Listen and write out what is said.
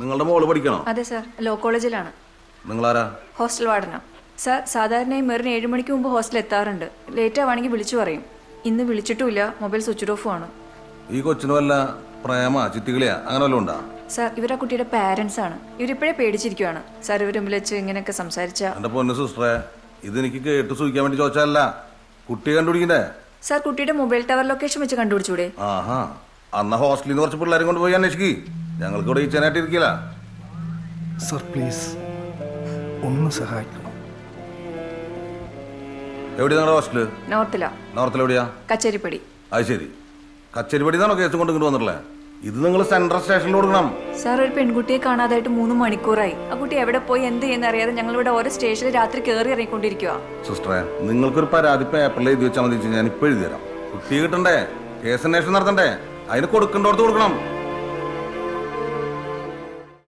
നിങ്ങളുടെ മോള് പഠിക്കണോ? അതെ സാർ, ലോ കോളേജിലാണ്. നിങ്ങളാരാ? ഹോസ്റ്റൽ വാർഡനോ? സാർ, സാധാരണയായി മെറിന് 7 മണിക്ക് മുമ്പ് ഹോസ്റ്റലിൽ എത്താറുണ്ട്. ലേറ്റ് ആവുകയാണെങ്കിൽ വിളിച്ചു പറയും. ഇന്ന് വിളിച്ചിട്ടുമില്ല, മൊബൈൽ സ്വിച്ച് ഓഫും ആണ്. ഈ കൊച്ചിന് വല്ല പ്രേമ ചിത്തികളിയാ അങ്ങനെ വല്ലതും ഉണ്ടാ? സാർ, ഇവരാ കുട്ടിയുടെ പാരൻസ് ആണ്. ഇവരിപ്പോഴേ പേടിച്ചിരിക്കുവാണ്. സാർ, ഇവർ മുമ്പിൽ വെച്ച് ഇങ്ങനെയൊക്കെ സംസാരിച്ച. എന്റെ പൊന്നു സിസ്റ്ററെ, ഇതെനിക്ക് കേട്ട് സൂചിക്കാൻ വേണ്ടി ചോദിച്ചതല്ല. കുട്ടി കണ്ടുപിടിക്കണ്ടേ? സാർ, കുട്ടിയുടെ മൊബൈൽ ടവർ ലൊക്കേഷൻ വെച്ച് കണ്ടുപിടിച്ചൂടെ? ആഹാ, അന്ന ഹോസ്റ്റലിൽ നിന്ന് കുറച്ച് പിള്ളേരും കൊണ്ട് പോയി അന്വേഷിക്ക്. ഞങ്ങൾക്ക് ഇവിടെ ഈച്ചനായിട്ട് ഇരിക്കില്ല. സർ പ്ലീസ് ഒന്ന് സഹായിക്കണം. എവിടെയാ നിങ്ങളുടെ ഹോസ്റ്റല്? നോർത്തിലാ. നോർത്തിൽ എവിടെയാ? കച്ചേരിപ്പടി. അത് ശരി, കച്ചേരിപ്പടിന്നാണോ കേസ് കൊണ്ട് ഇങ്ങോട്ട് വന്നിട്ടുള്ളത്? ഇത് നിങ്ങൾ സെൻട്രൽ സ്റ്റേഷനിൽ കൊടുക്കണം. സാർ, ഒരു പെൺകുട്ടിയെ കാണാതായിട്ട് 3 മണിക്കൂറായി. ആ കുട്ടി എവിടെ പോയി എന്ത് ചെയ്യുന്ന അറിയാതെ ഞങ്ങൾ ഇവിടെ ഓരോ സ്റ്റേഷനിൽ രാത്രി കയറി ഇറങ്ങിക്കൊണ്ടിരിക്കുക. സിസ്റ്ററെ, നിങ്ങൾക്കൊരു പരാതി പേപ്പറിൽ എഴുതി വെച്ചാൽ മതി. ഞാൻ ഇപ്പൊ എഴുതി തരാം. കുട്ടിയെ കിട്ടണ്ടേ? കേസ് അന്വേഷണം നടത്തണ്ടേ? അതിന് കൊടുക്കേണ്ടോടത്ത് കൊടുക്കണം.